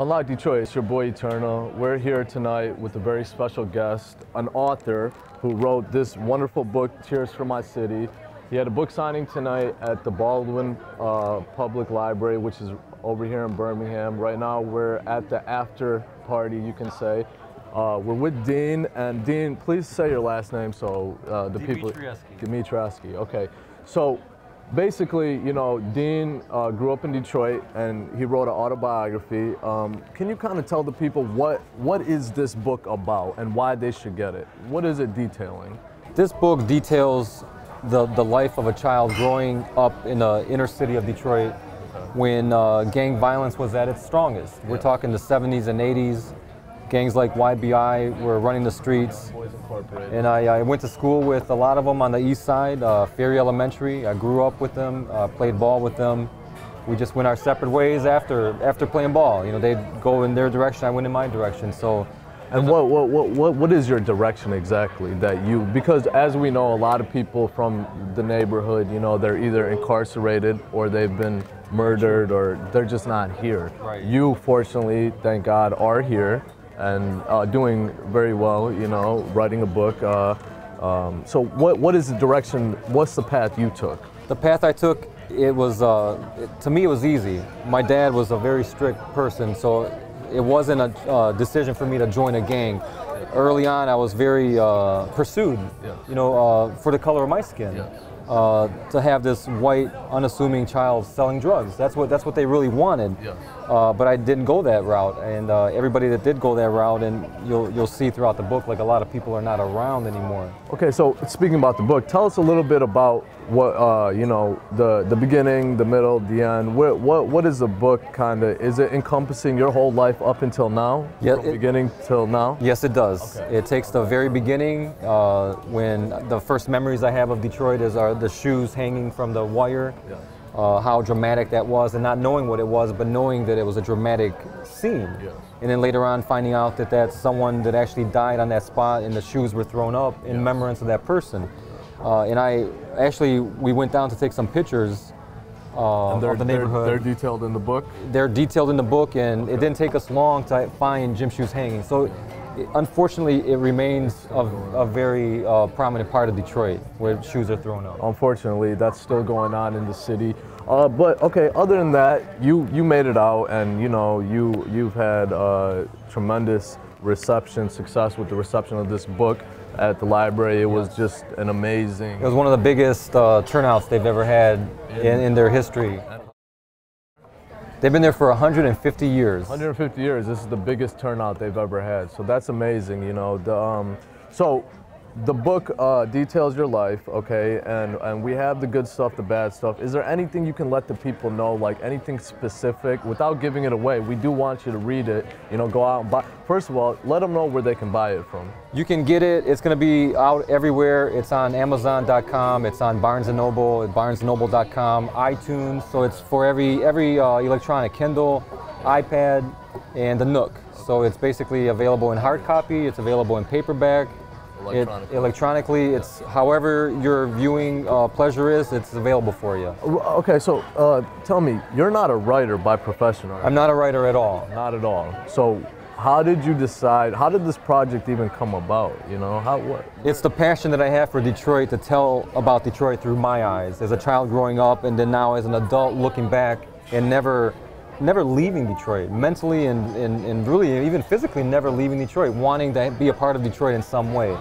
Unlock Detroit, it's your boy Eternal. We're here tonight with a very special guest, an author who wrote this wonderful book, Tears for My City. He had a book signing tonight at the Birmingham Public Library, which is over here in Birmingham. Right now we're at the after party, you can say. We're with Dean, and Dean, please say your last name so the people... Dimitrieski, okay. So basically, you know, Dean grew up in Detroit and he wrote an autobiography. Can you kind of tell the people what is this book about and why they should get it? What is it detailing? This book details the life of a child growing up in the inner city of Detroit when gang violence was at its strongest. We're talking the 70s and 80s. Gangs like YBI were running the streets. And I went to school with a lot of them on the east side, Ferry Elementary. I grew up with them, played ball with them. We just went our separate ways after playing ball. You know, they'd go in their direction, I went in my direction. So. And what is your direction exactly that you, because as we know, a lot of people from the neighborhood, you know, they're either incarcerated or they've been murdered or they're just not here. Right. You, fortunately, thank God, are here and doing very well, you know, writing a book. So what is the direction, what's the path you took? The path I took, it was, to me it was easy. My dad was a very strict person, so it wasn't a decision for me to join a gang. Early on, I was very pursued, you know, for the color of my skin. To have this white, unassuming child selling drugs. That's what they really wanted. But I didn't go that route, and everybody that did go that route, and you'll see throughout the book, like a lot of people are not around anymore. Okay, so speaking about the book, tell us a little bit about what you know, the beginning, the middle, the end. What is the book kind of? Is it encompassing your whole life up until now? Yeah, from beginning till now. Yes, it does. Okay. It takes the very beginning when the first memories I have of Detroit are the shoes hanging from the wire. How dramatic that was, and not knowing what it was, but knowing that it was a dramatic scene. And then later on finding out that that's someone that actually died on that spot and the shoes were thrown up in remembrance of that person. And we went down to take some pictures of the neighborhood. They're detailed in the book? They're detailed in the book, and it didn't take us long to find gym shoes hanging. So unfortunately, it remains a very prominent part of Detroit where shoes are thrown up. Unfortunately, that's still going on in the city. But okay, other than that, you made it out, and you know you've had tremendous success with the reception of this book at the library. It was just an amazing. It was one of the biggest turnouts they've ever had in their history. They've been there for 150 years. 150 years. This is the biggest turnout they've ever had. So that's amazing, you know. So the book details your life, okay, and we have the good stuff, the bad stuff. Is there anything you can let the people know, like anything specific, without giving it away? We do want you to read it, you know, go out and buy. First of all, let them know where they can buy it from. You can get it. It's going to be out everywhere. It's on Amazon.com. It's on Barnes & Noble, at BarnesandNoble.com, iTunes. So it's for every electronic, Kindle, iPad, and the Nook. So it's basically available in hard copy. It's available in paperback. Electronically, it's however your viewing pleasure is, it's available for you. Okay, so tell me, you're not a writer by profession, right? I'm not a writer at all. Not at all. So how did you decide, how did this project even come about, you know? What? It's the passion that I have for Detroit, to tell about Detroit through my eyes, as a child growing up, and then now as an adult looking back and never leaving Detroit, mentally and really even physically never leaving Detroit, wanting to be a part of Detroit in some way.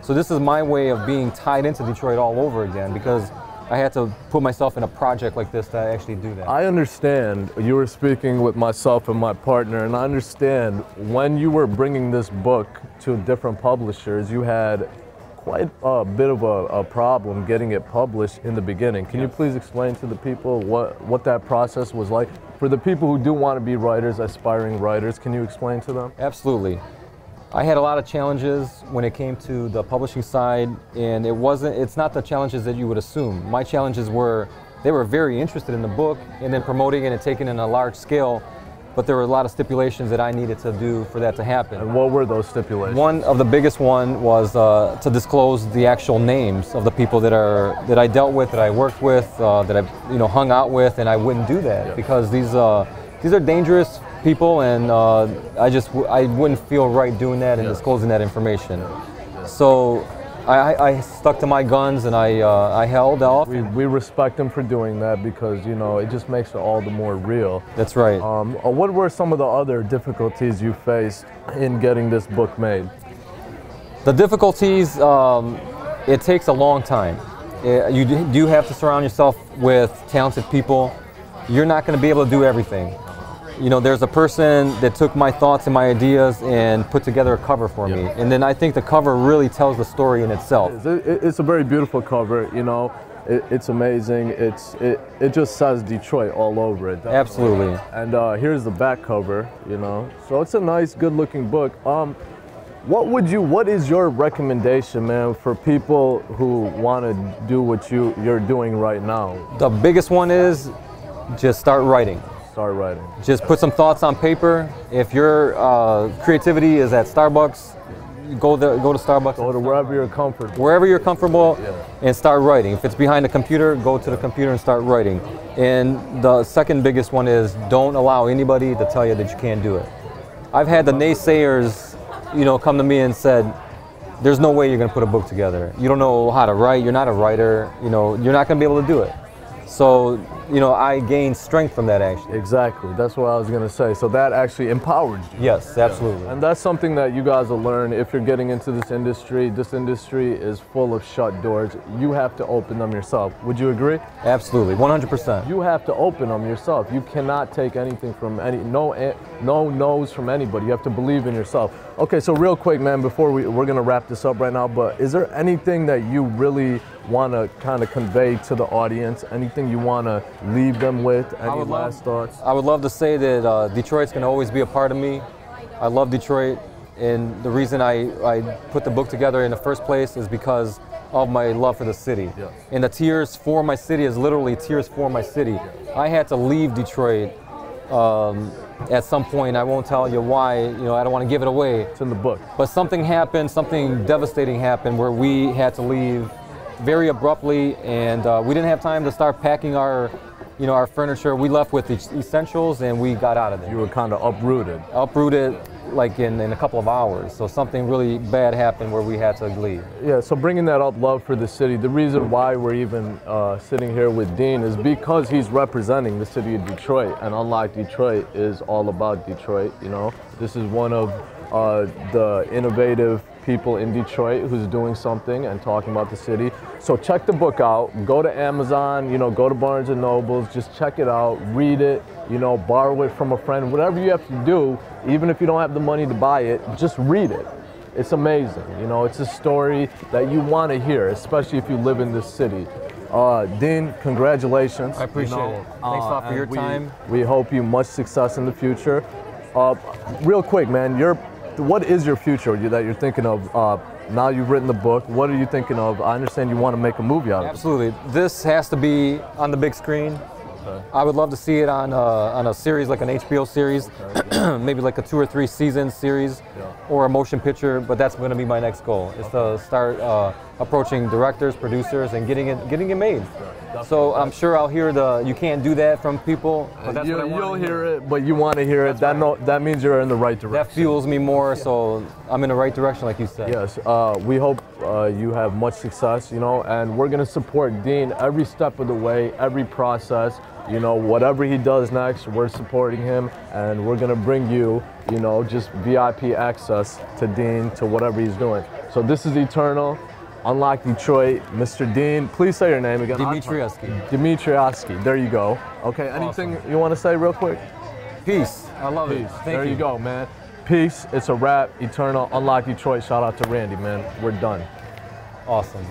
So this is my way of being tied into Detroit all over again, because I had to put myself in a project like this to actually do that. I understand. You were speaking with myself and my partner, and I understand when you were bringing this book to different publishers, you had quite a bit of a problem getting it published in the beginning. Can you please explain to the people what that process was like? For the people who do want to be writers, aspiring writers, can you explain to them? Absolutely. I had a lot of challenges when it came to the publishing side, and it's not the challenges that you would assume. My challenges were, they were very interested in the book and then promoting it and taking it on a large scale, but there were a lot of stipulations that I needed to do for that to happen. And what were those stipulations? One of the biggest one was to disclose the actual names of the people that I dealt with, that I worked with, that I hung out with, and I wouldn't do that because these are dangerous people, and I wouldn't feel right doing that and disclosing that information. So I stuck to my guns, and I held off. We respect him for doing that because, you know, it just makes it all the more real. That's right. What were some of the other difficulties you faced in getting this book made? The difficulties, it takes a long time. You do have to surround yourself with talented people. You're not going to be able to do everything. You know, there's a person that took my thoughts and my ideas and put together a cover for me. And then I think the cover really tells the story in itself. It's a very beautiful cover, you know. It's amazing. It just says Detroit all over it. Definitely. Absolutely. And here's the back cover, you know. So it's a nice, good-looking book. What is your recommendation, man, for people who want to do what you're doing right now? The biggest one is just start writing. Start writing. Just put some thoughts on paper. If your creativity is at Starbucks, go to Starbucks. Go to wherever you're comfortable. Wherever you're comfortable, and start writing. If it's behind the computer, go to the computer and start writing. And the second biggest one is don't allow anybody to tell you that you can't do it. I've had the naysayers, you know, come to me and said, there's no way you're going to put a book together. You don't know how to write. You're not a writer. You know, you're not going to be able to do it. So, you know, I gained strength from that actually. Exactly. That's what I was going to say. So that actually empowered you. Yes, absolutely. And that's something that you guys will learn if you're getting into this industry. This industry is full of shut doors. You have to open them yourself. Would you agree? Absolutely, 100%. You have to open them yourself. You cannot take anything from no no's from anybody. You have to believe in yourself. Okay, so real quick, man, before we're going to wrap this up right now, but is there anything that you really want to kind of convey to the audience? Anything you want to leave them with? Any last thoughts? I would love to say that Detroit's going to always be a part of me. I love Detroit, and the reason I put the book together in the first place is because of my love for the city. Yes. And the Tears for My City is literally Tears for My City. I had to leave Detroit at some point. I won't tell you why, you know, I don't want to give it away. It's in the book. But something happened, something devastating happened where we had to leave very abruptly, and we didn't have time to start packing our furniture. We left with the essentials and we got out of there. You were kind of uprooted. Uprooted like in a couple of hours. So something really bad happened where we had to leave. Yeah, so bringing that up, love for the city, the reason why we're even sitting here with Dean is because he's representing the city of Detroit, and Unlock Detroit is all about Detroit, you know. This is one of the innovative people in Detroit who's doing something and talking about the city. So check the book out, go to Amazon, you know, go to Barnes & Nobles, just check it out, read it, you know, borrow it from a friend, whatever you have to do, even if you don't have the money to buy it, just read it. It's amazing, you know, it's a story that you want to hear, especially if you live in this city. Dean, congratulations. I appreciate it. Thanks a lot for your time. We hope you much success in the future. Real quick, man, what is your future that you're thinking of? Now you've written the book, what are you thinking of? I understand you want to make a movie out of it. Absolutely. This has to be on the big screen. Okay. I would love to see it on a series, like an HBO series, okay. Maybe like a 2 or 3 season series, or a motion picture. But that's going to be my next goal. Is to start approaching directors, producers, and getting it made. So I'm sure I'll hear you can't do that from people. But that's what I want to hear. You'll hear it, but you want to hear it. That means you're in the right direction. That fuels me more, so I'm in the right direction, like you said. Yes. We hope you have much success, you know, and we're going to support Dean every step of the way, every process. You know, whatever he does next, we're supporting him, and we're going to bring you, you know, just VIP access to Dean, to whatever he's doing. So this is Eternal. Unlock Detroit, Mr. Dean. Please say your name again. Dimitrieski. Dimitrieski. There you go. Okay. Anything you want to say real quick? Peace. I love it. Thank you. There you go, man. Peace. It's a wrap. Eternal. Unlock Detroit. Shout out to Randy, man. We're done. Awesome.